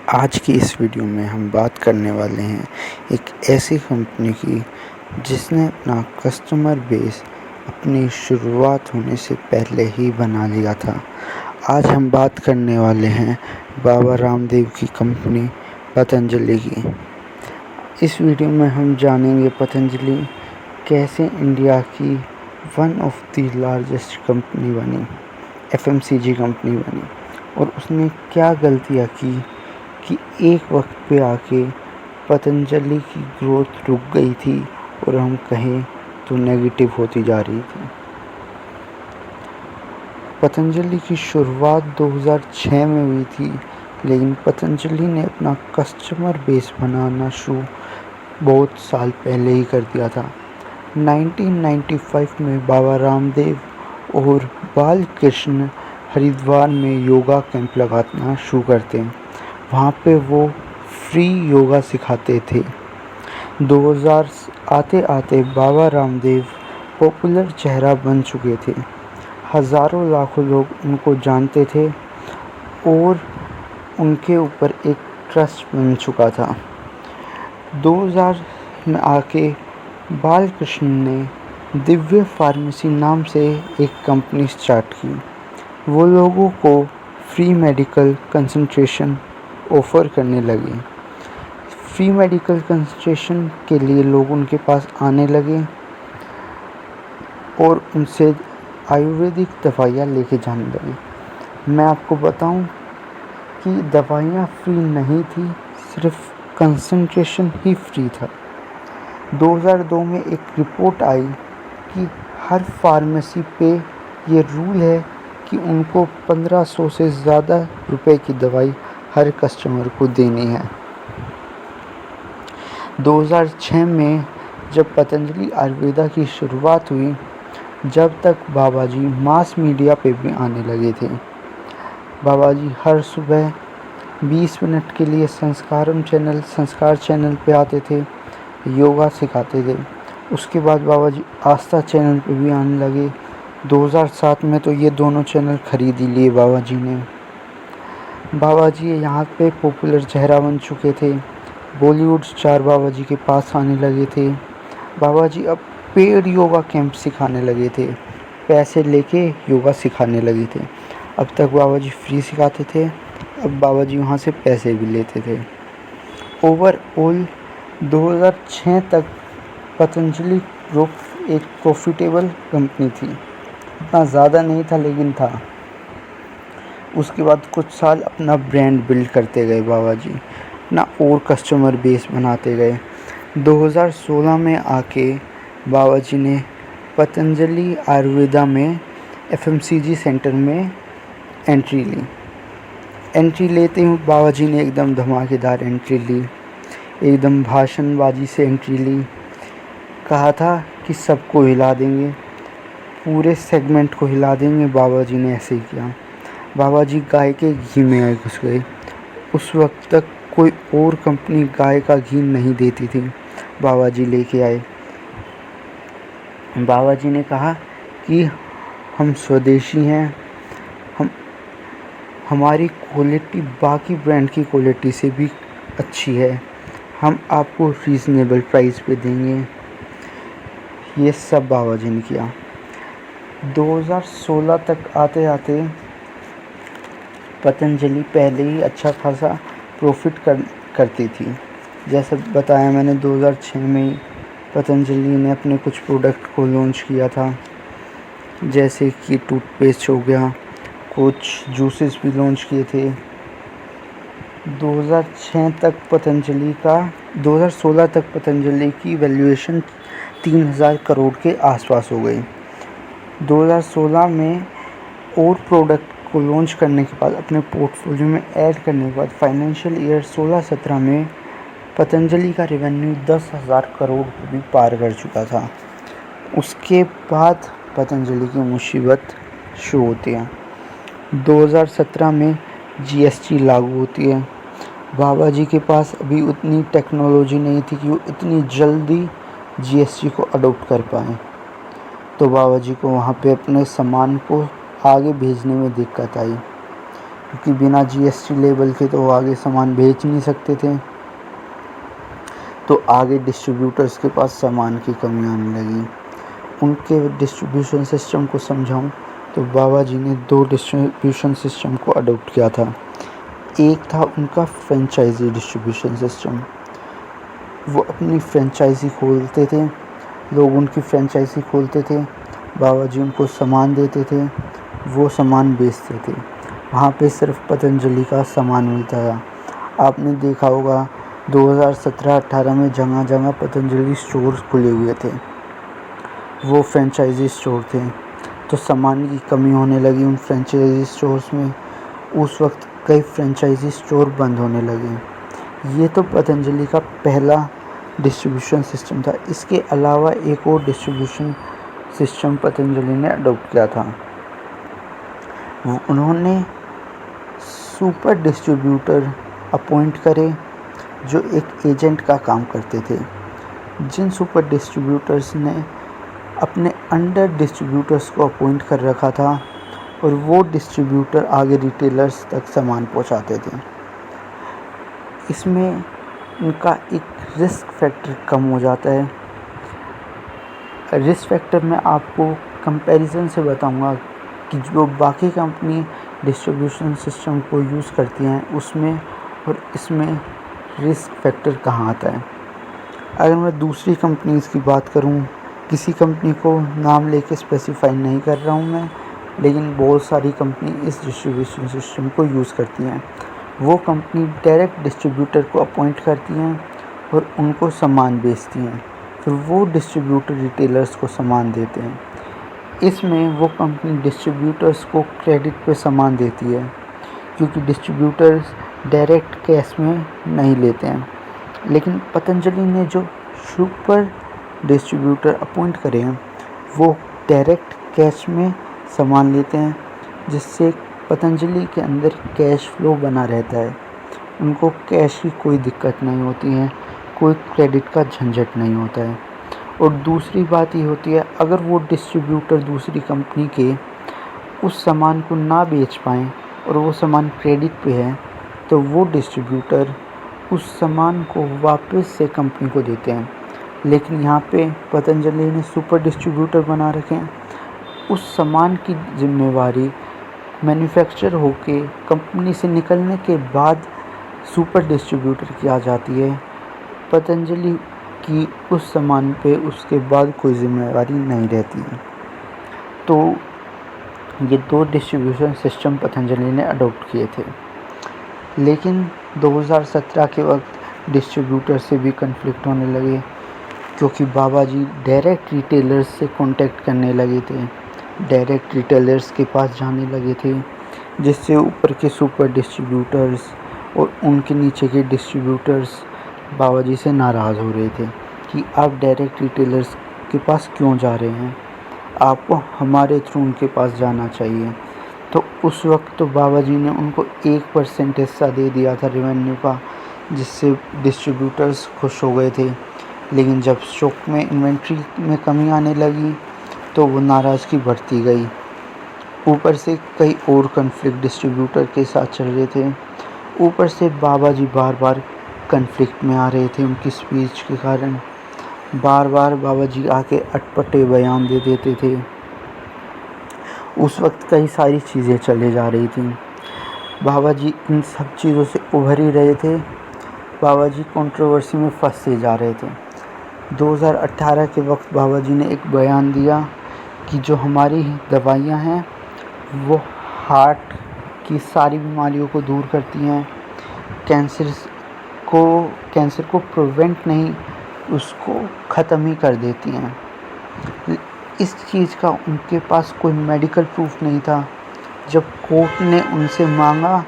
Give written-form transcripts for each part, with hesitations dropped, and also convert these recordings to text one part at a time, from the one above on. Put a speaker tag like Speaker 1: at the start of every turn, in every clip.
Speaker 1: आज की इस वीडियो में हम बात करने वाले हैं एक ऐसी कंपनी की जिसने अपना कस्टमर बेस अपनी शुरुआत होने से पहले ही बना लिया था। आज हम बात करने वाले हैं बाबा रामदेव की कंपनी पतंजलि की। इस वीडियो में हम जानेंगे पतंजलि कैसे इंडिया की one of the largest company बनी, एफएमसीजी कंपनी बनी, और उसने क्या गलतियाँ की कि एक वक्त पे आके पतंजलि की ग्रोथ रुक गई थी और हम कहें तो नेगेटिव होती जा रही थी। पतंजलि की शुरुआत 2006 में हुई थी, लेकिन पतंजलि ने अपना कस्टमर बेस बनाना शुरू बहुत साल पहले ही कर दिया था। 1995 में बाबा रामदेव और बालकृष्ण हरिद्वार में योगा कैंप लगाना शुरू करते हैं। वहाँ पे वो फ्री योगा सिखाते थे। 2000 आते आते बाबा रामदेव पॉपुलर चेहरा बन चुके थे। हज़ारों लाखों लोग उनको जानते थे और उनके ऊपर एक ट्रस्ट बन चुका था। 2000 में आके बालकृष्ण ने दिव्य फार्मेसी नाम से एक कंपनी स्टार्ट की। वो लोगों को फ्री मेडिकल कंसल्टेशन ऑफ़र करने लगे। फ्री मेडिकल कंसल्टेशन के लिए लोग उनके पास आने लगे और उनसे आयुर्वेदिक दवाइयाँ लेके जाने लगे। मैं आपको बताऊं कि दवाइयाँ फ्री नहीं थी, सिर्फ कंसल्टेशन ही फ्री था। 2002 में एक रिपोर्ट आई कि हर फार्मेसी पे ये रूल है कि उनको 1500 से ज़्यादा रुपए की दवाई हर कस्टमर को देनी है। 2006 में जब पतंजलि आयुर्वेदा की शुरुआत हुई, जब तक बाबा जी मास मीडिया पे भी आने लगे थे। बाबा जी हर सुबह 20 मिनट के लिए संस्कार चैनल पे आते थे, योगा सिखाते थे। उसके बाद बाबा जी आस्था चैनल पे भी आने लगे। 2007 में तो ये दोनों चैनल खरीद ही लिए बाबा जी ने। बाबा जी यहाँ पे पॉपुलर चेहरा बन चुके थे। बॉलीवुड स्टार बाबा जी के पास आने लगे थे। बाबा जी अब पेड योगा कैंप सिखाने लगे थे, पैसे लेके योगा सिखाने लगे थे। अब तक बाबा जी फ्री सिखाते थे, अब बाबा जी वहाँ से पैसे भी लेते थे। ओवरऑल 2006 तक पतंजलि ग्रुप एक प्रॉफिटेबल कंपनी थी। इतना ज़्यादा नहीं था, लेकिन था। उसके बाद कुछ साल अपना ब्रांड बिल्ड करते गए बाबा जी, अपना और कस्टमर बेस बनाते गए। 2016 में आके बाबा जी ने पतंजलि आयुर्वेदा में एफएमसीजी सेंटर में एंट्री लेते ही बाबा जी ने एकदम धमाकेदार एंट्री ली, एकदम भाषणबाजी से एंट्री ली। कहा था कि सबको हिला देंगे, पूरे सेगमेंट को हिला देंगे। बाबा जी ने ऐसे ही किया। बाबा जी गाय के घी में आए घुस गए। उस वक्त तक कोई और कंपनी गाय का घी नहीं देती थी, बाबा जी लेके आए। बाबा जी ने कहा कि हम स्वदेशी हैं, हमारी क्वालिटी बाकी ब्रांड की क्वालिटी से भी अच्छी है, हम आपको रीज़नेबल प्राइस पे देंगे। ये सब बाबा जी ने किया। 2016 तक आते आते पतंजलि पहले ही अच्छा खासा प्रॉफिट करती थी। जैसे बताया मैंने, 2006 में ही पतंजलि ने अपने कुछ प्रोडक्ट को लॉन्च किया था, जैसे कि टूथपेस्ट हो गया, कुछ जूसेस भी लॉन्च किए थे। 2006 तक 2016 तक पतंजलि की वैल्यूएशन 3000 करोड़ के आसपास हो गई। 2016 में और प्रोडक्ट को लॉन्च करने के बाद, अपने पोर्टफोलियो में ऐड करने के बाद, फाइनेंशियल ईयर 16-17 में पतंजलि का रेवेन्यू 10,000 करोड़ को भी पार कर चुका था। उसके बाद पतंजलि की मुसीबत शुरू होती है। 2017 में जीएसटी लागू होती है। बाबा जी के पास अभी उतनी टेक्नोलॉजी नहीं थी कि वो इतनी जल्दी जीएसटी को अडॉप्ट कर पाएँ, तो बाबा जी को वहाँ पे अपने सामान को आगे भेजने में दिक्कत आई। क्योंकि बिना जीएसटी लेबल के तो वो आगे सामान बेच नहीं सकते थे। तो आगे डिस्ट्रीब्यूटर्स के पास सामान की कमी आने लगी। उनके डिस्ट्रीब्यूशन सिस्टम को समझाऊं तो बाबा जी ने 2 डिस्ट्रीब्यूशन सिस्टम को अडॉप्ट किया था। एक था उनका फ्रेंचाइजी डिस्ट्रीब्यूशन सिस्टम। वो अपनी फ्रेंचाइजी खोलते थे, लोग उनकी फ्रेंचाइजी खोलते थे, बाबा जी उनको सामान देते थे, वो सामान बेचते थे। वहाँ पे सिर्फ पतंजलि का सामान मिलता था। आपने देखा होगा 2017-18 में जगह जगह पतंजलि स्टोर्स खुले हुए थे, वो फ्रेंचाइजी स्टोर थे। तो सामान की कमी होने लगी उन फ्रेंचाइजी स्टोर्स में। उस वक्त कई फ्रेंचाइजी स्टोर बंद होने लगे। ये तो पतंजलि का पहला डिस्ट्रीब्यूशन सिस्टम था। इसके अलावा एक और डिस्ट्रीब्यूशन सिस्टम पतंजलि ने अडॉप्ट किया था। उन्होंने सुपर डिस्ट्रीब्यूटर अपॉइंट करे जो एक एजेंट का काम करते थे। जिन सुपर डिस्ट्रीब्यूटर्स ने अपने अंडर डिस्ट्रीब्यूटर्स को अपॉइंट कर रखा था और वो डिस्ट्रीब्यूटर आगे रिटेलर्स तक सामान पहुंचाते थे। इसमें उनका एक रिस्क फैक्टर कम हो जाता है। रिस्क फैक्टर में आपको कंपैरिजन से बताऊंगा कि जो बाकी कंपनी डिस्ट्रीब्यूशन सिस्टम को यूज़ करती हैं उसमें और इसमें रिस्क फैक्टर कहाँ आता है। अगर मैं दूसरी कंपनीज़ की बात करूं, किसी कंपनी को नाम लेके स्पेसिफाई नहीं कर रहा हूं मैं, लेकिन बहुत सारी कंपनी इस डिस्ट्रीब्यूशन सिस्टम को यूज़ करती हैं। वो कंपनी डायरेक्ट डिस्ट्रीब्यूटर को अपॉइंट करती हैं और उनको सामान बेचती हैं, फिर वो डिस्ट्रीब्यूटर रिटेलर्स को सामान देते हैं। इसमें वो कंपनी डिस्ट्रीब्यूटर्स को क्रेडिट पे सामान देती है, क्योंकि डिस्ट्रीब्यूटर्स डायरेक्ट कैश में नहीं लेते हैं। लेकिन पतंजलि ने जो सुपर डिस्ट्रीब्यूटर अपॉइंट करे हैं वो डायरेक्ट कैश में सामान लेते हैं, जिससे पतंजलि के अंदर कैश फ्लो बना रहता है। उनको कैश की कोई दिक्कत नहीं होती है, कोई क्रेडिट का झंझट नहीं होता है। और दूसरी बात ये होती है, अगर वो डिस्ट्रीब्यूटर दूसरी कंपनी के उस सामान को ना बेच पाएँ और वो सामान क्रेडिट पे है, तो वो डिस्ट्रीब्यूटर उस सामान को वापस से कंपनी को देते हैं। लेकिन यहाँ पे पतंजलि ने सुपर डिस्ट्रीब्यूटर बना रखे हैं। उस सामान की जिम्मेवारी मैन्युफैक्चर होके कंपनी से निकलने के बाद सुपर डिस्ट्रीब्यूटर की आ जाती है। पतंजलि की उस सामान पे उसके बाद कोई जिम्मेवारी नहीं रहती है। तो ये 2 डिस्ट्रीब्यूशन सिस्टम पतंजलि ने अडॉप्ट किए थे। लेकिन 2017 के वक्त डिस्ट्रीब्यूटर से भी कन्फ्लिक्ट होने लगे, क्योंकि बाबा जी डायरेक्ट रिटेलर्स से कांटेक्ट करने लगे थे, डायरेक्ट रिटेलर्स के पास जाने लगे थे, जिससे ऊपर के सुपर डिस्ट्रीब्यूटर्स और उनके नीचे के डिस्ट्रीब्यूटर्स बाबा जी से नाराज़ हो रहे थे कि आप डायरेक्ट रिटेलर्स के पास क्यों जा रहे हैं, आपको हमारे थ्रू उनके पास जाना चाहिए। तो उस वक्त तो बाबा जी ने उनको 1% हिस्सा दे दिया था रेवेन्यू का, जिससे डिस्ट्रीब्यूटर्स खुश हो गए थे। लेकिन जब स्टॉक में इन्वेंट्री में कमी आने लगी तो वो नाराज़गी बढ़ती गई। ऊपर से कई और कन्फ्लिक्ट डिस्ट्रीब्यूटर के साथ चल रहे थे। ऊपर से बाबा जी बार बार कन्फ्लिक्ट में आ रहे थे उनकी स्पीच के कारण। बार बार बाबा जी आके अटपटे बयान दे देते थे। उस वक्त कई सारी चीज़ें चले जा रही थी। बाबा जी इन सब चीज़ों से उभर ही रहे थे। बाबा जी कंट्रोवर्सी में फंसते जा रहे थे। 2018 के वक्त बाबा जी ने एक बयान दिया कि जो हमारी दवाइयाँ हैं वो हार्ट की सारी बीमारियों को दूर करती हैं, कैंसर को प्रिवेंट नहीं, उसको ख़त्म ही कर देती हैं। इस चीज़ का उनके पास कोई मेडिकल प्रूफ नहीं था। जब कोर्ट ने उनसे मांगा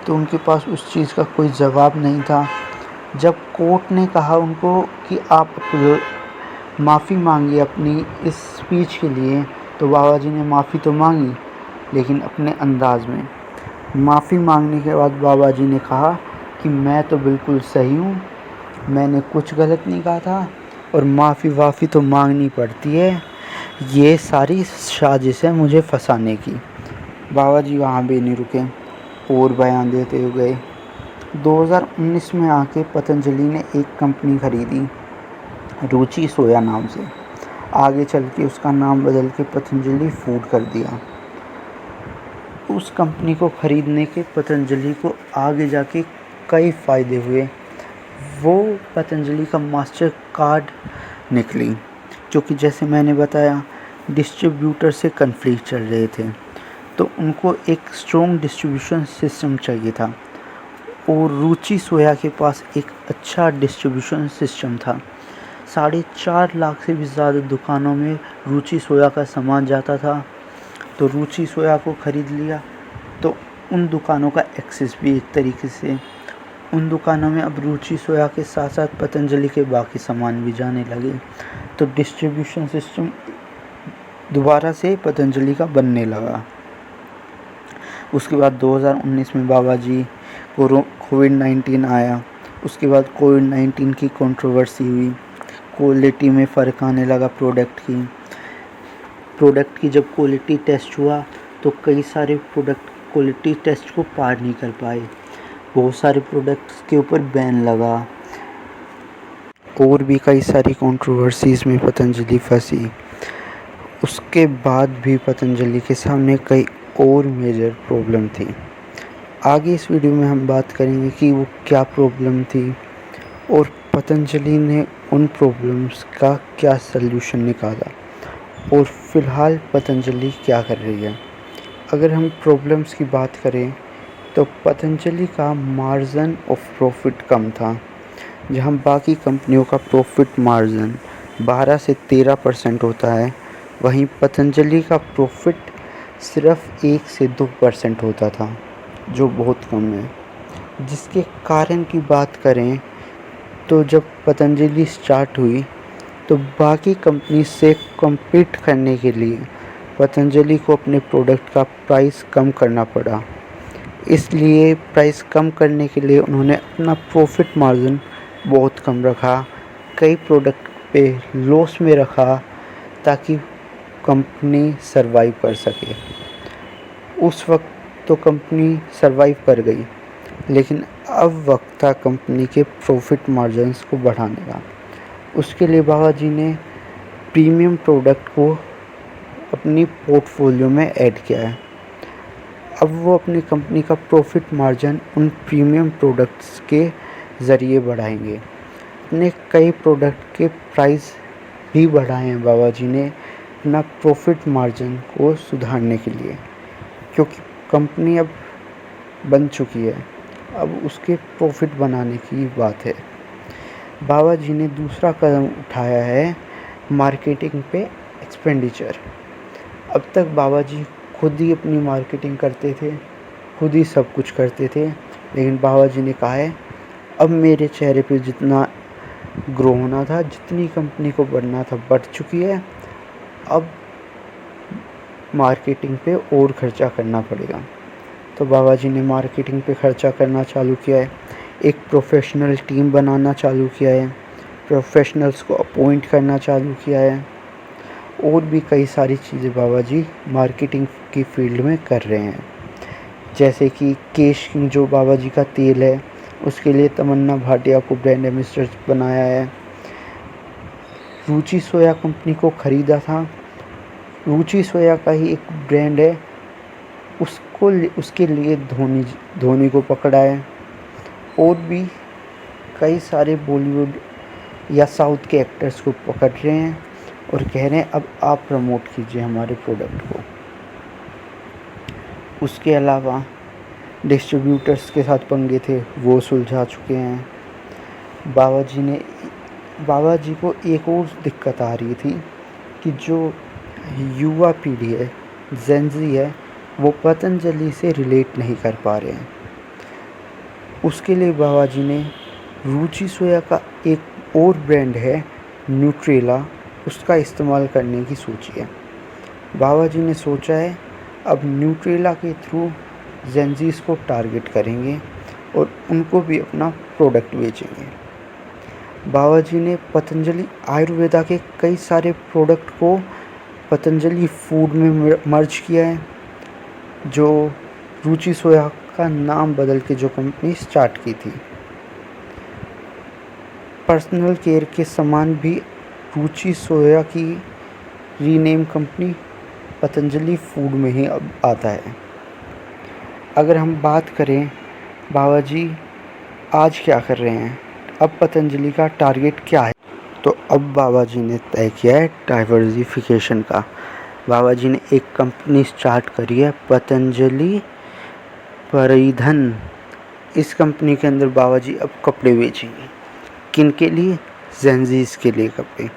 Speaker 1: तो उनके पास उस चीज़ का कोई जवाब नहीं था। जब कोर्ट ने कहा उनको कि आप माफ़ी मांगिए अपनी इस स्पीच के लिए, तो बाबा जी ने माफ़ी तो मांगी, लेकिन अपने अंदाज में। माफ़ी मांगने के बाद बाबा जी ने कहा कि मैं तो बिल्कुल सही हूँ, मैंने कुछ गलत नहीं कहा था और माफ़ी तो मांगनी पड़ती है, ये सारी साजिश है मुझे फंसाने की। बाबा जी वहाँ भी नहीं रुके। और बयान देते हुए गए। 2019 में आके पतंजलि ने एक कंपनी खरीदी रुचि सोया नाम से। आगे चल के उसका नाम बदल के पतंजलि फूड कर दिया। उस कंपनी को खरीदने के पतंजलि को आगे जाके कई फ़ायदे हुए। वो पतंजलि का मास्टर कार्ड निकली, क्योंकि जैसे मैंने बताया डिस्ट्रीब्यूटर से कन्फ्लिक्ट चल रहे थे, तो उनको एक स्ट्रॉन्ग डिस्ट्रीब्यूशन सिस्टम चाहिए था और रुचि सोया के पास एक अच्छा डिस्ट्रीब्यूशन सिस्टम था। 4.5 लाख से भी ज़्यादा दुकानों में रुचि सोया का सामान जाता था। तो रुचि सोया को ख़रीद लिया तो उन दुकानों का एक्सेस भी एक तरीके से उन दुकानों में अब रुचि सोया के साथ साथ पतंजलि के बाकी सामान भी जाने लगे। तो डिस्ट्रीब्यूशन सिस्टम दोबारा से पतंजलि का बनने लगा। उसके बाद 2019 में बाबा जी को कोविड-19 आया। उसके बाद कोविड-19 की कंट्रोवर्सी हुई, क्वालिटी में फ़र्क आने लगा प्रोडक्ट की जब क्वालिटी टेस्ट हुआ तो कई सारे प्रोडक्ट क्वालिटी टेस्ट को पार नहीं कर पाए। बहुत सारे प्रोडक्ट्स के ऊपर बैन लगा और भी कई सारी कंट्रोवर्सीज़ में पतंजलि फंसी। उसके बाद भी पतंजलि के सामने कई और मेजर प्रॉब्लम थी। आगे इस वीडियो में हम बात करेंगे कि वो क्या प्रॉब्लम थी और पतंजलि ने उन प्रॉब्लम्स का क्या सल्यूशन निकाला और फ़िलहाल पतंजलि क्या कर रही है। अगर हम प्रॉब्लम्स की बात करें तो पतंजलि का मार्जिन ऑफ प्रॉफिट कम था। जहां बाकी कंपनियों का प्रॉफिट मार्जिन 12 से 13% होता है, वहीं पतंजलि का प्रॉफिट सिर्फ 1 से 2% होता था, जो बहुत कम है। जिसके कारण की बात करें तो जब पतंजलि स्टार्ट हुई तो बाकी कंपनी से कम्पीट करने के लिए पतंजलि को अपने प्रोडक्ट का प्राइस कम करना पड़ा। इसलिए प्राइस कम करने के लिए उन्होंने अपना प्रॉफिट मार्जिन बहुत कम रखा, कई प्रोडक्ट पे लॉस में रखा ताकि कंपनी सरवाइव कर सके। उस वक्त तो कंपनी सरवाइव कर गई, लेकिन अब वक्त था कंपनी के प्रॉफिट मार्जिन्स को बढ़ाने का। उसके लिए बाबा जी ने प्रीमियम प्रोडक्ट को अपनी पोर्टफोलियो में ऐड किया है। अब वो अपनी कंपनी का प्रॉफिट मार्जिन उन प्रीमियम प्रोडक्ट्स के ज़रिए बढ़ाएंगे। अपने कई प्रोडक्ट के प्राइस भी बढ़ाए हैं बाबा जी ने अपना प्रॉफिट मार्जिन को सुधारने के लिए, क्योंकि कंपनी अब बन चुकी है, अब उसके प्रॉफिट बनाने की बात है। बाबा जी ने दूसरा कदम उठाया है मार्केटिंग पे एक्सपेंडिचर। अब तक बाबा जी खुद ही अपनी मार्केटिंग करते थे, खुद ही सब कुछ करते थे, लेकिन बाबा जी ने कहा है अब मेरे चेहरे पे जितना ग्रो होना था, जितनी कंपनी को बढ़ना था बढ़ चुकी है, अब मार्केटिंग पे और ख़र्चा करना पड़ेगा। तो बाबा जी ने मार्केटिंग पे ख़र्चा करना चालू किया है, एक प्रोफेशनल टीम बनाना चालू किया है, प्रोफेशनल्स को अपॉइंट करना चालू किया है और भी कई सारी चीज़ें बाबा जी मार्केटिंग की फील्ड में कर रहे हैं। जैसे कि केश किंग जो बाबा जी का तेल है, उसके लिए तमन्ना भाटिया को ब्रांड एम्बेसडर बनाया है। रुचि सोया कंपनी को ख़रीदा था, रुचि सोया का ही एक ब्रांड है, उसके लिए धोनी को पकड़ा है और भी कई सारे बॉलीवुड या साउथ के एक्टर्स को पकड़ रहे हैं और कह रहे हैं अब आप प्रमोट कीजिए हमारे प्रोडक्ट को। उसके अलावा डिस्ट्रीब्यूटर्स के साथ पंगे थे, वो सुलझा चुके हैं। बाबा जी को एक और दिक्कत आ रही थी कि जो युवा पीढ़ी है, जेनज़ी है, वो पतंजलि से रिलेट नहीं कर पा रहे हैं। उसके लिए बाबा जी ने रुचि सोया का एक और ब्रांड है न्यूट्रेला, उसका इस्तेमाल करने की सोची है। बाबा जी ने सोचा है अब न्यूट्रेला के थ्रू जेनज़ीज़ को टारगेट करेंगे और उनको भी अपना प्रोडक्ट बेचेंगे। बाबा जी ने पतंजलि आयुर्वेदा के कई सारे प्रोडक्ट को पतंजलि फूड में मर्ज किया है, जो रुचि सोया का नाम बदल के जो कंपनी स्टार्ट की थी। पर्सनल केयर के समान भी रुचि सोया की रीनेम कंपनी पतंजलि फूड में ही अब आता है। अगर हम बात करें बाबा जी आज क्या कर रहे हैं, अब पतंजलि का टारगेट क्या है, तो अब बाबा जी ने तय किया है डाइवर्सिफिकेशन का। बाबा जी ने एक कंपनी स्टार्ट करी है पतंजलि परिधन। इस कंपनी के अंदर बाबा जी अब कपड़े बेचेंगे। किन के लिए? जेंजीज के लिए कपड़े।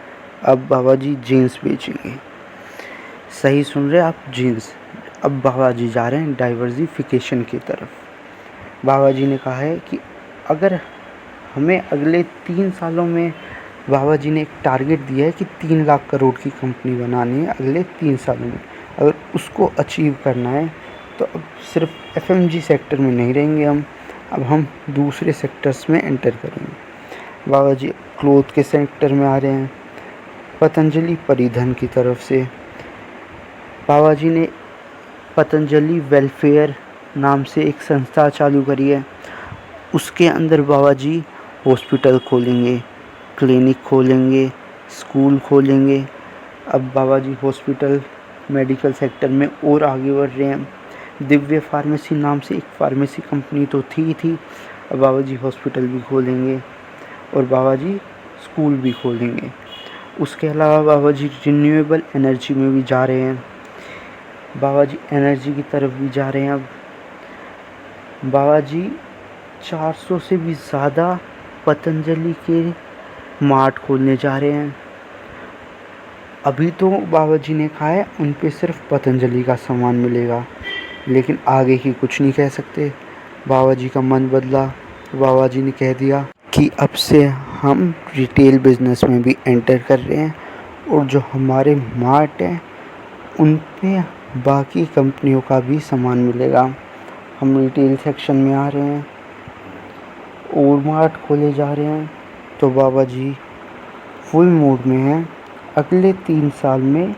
Speaker 1: अब बाबा जी जीन्स बेचेंगे। सही सुन रहे आप, जीन्स। अब बाबा जी जा रहे हैं डाइवर्सिफिकेशन की तरफ। बाबा जी ने कहा है कि अगर हमें अगले 3 सालों में, बाबा जी ने एक टारगेट दिया है कि 3 लाख करोड़ की कंपनी बनानी है अगले 3 सालों में। अगर उसको अचीव करना है तो अब सिर्फ एफएमजी सेक्टर में नहीं रहेंगे हम, अब हम दूसरे सेक्टर्स में एंटर करेंगे। बाबा जी क्लोथ के सेक्टर में आ रहे हैं पतंजलि परिधन की तरफ से। बाबा जी ने पतंजलि वेलफेयर नाम से एक संस्था चालू करी है। उसके अंदर बाबा जी हॉस्पिटल खोलेंगे, क्लिनिक खोलेंगे, स्कूल खोलेंगे। अब बाबा जी हॉस्पिटल मेडिकल सेक्टर में और आगे बढ़ रहे हैं। दिव्य फार्मेसी नाम से एक फार्मेसी कंपनी तो थी, अब बाबा जी हॉस्पिटल भी खोलेंगे और बाबा जी स्कूल भी खोलेंगे। उसके अलावा बाबा जी रिन्यूएबल एनर्जी में भी जा रहे हैं। बाबा जी एनर्जी की तरफ भी जा रहे हैं। अब बाबा जी 400 से भी ज़्यादा पतंजलि के मार्ट खोलने जा रहे हैं। अभी तो बाबा जी ने कहा है उन पे सिर्फ पतंजलि का सामान मिलेगा, लेकिन आगे की कुछ नहीं कह सकते। बाबा जी का मन बदला। बाबा जी ने कह दिया कि अब से हम रिटेल बिज़नेस में भी एंटर कर रहे हैं और जो हमारे मार्ट हैं उन पे बाकी कंपनियों का भी सामान मिलेगा। हम रिटेल सेक्शन में आ रहे हैं और मार्ट खोले जा रहे हैं। तो बाबा जी फुल मूड में हैं अगले 3 साल में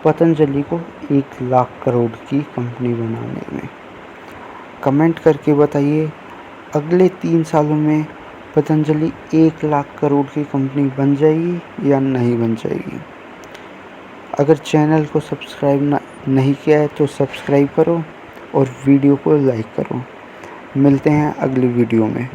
Speaker 1: पतंजलि को 1 लाख करोड़ की कंपनी बनाने में। कमेंट करके बताइए अगले 3 सालों में पतंजलि 1 लाख करोड़ की कंपनी बन जाएगी या नहीं बन जाएगी। अगर चैनल को सब्सक्राइब नहीं किया है तो सब्सक्राइब करो और वीडियो को लाइक करो। मिलते हैं अगली वीडियो में।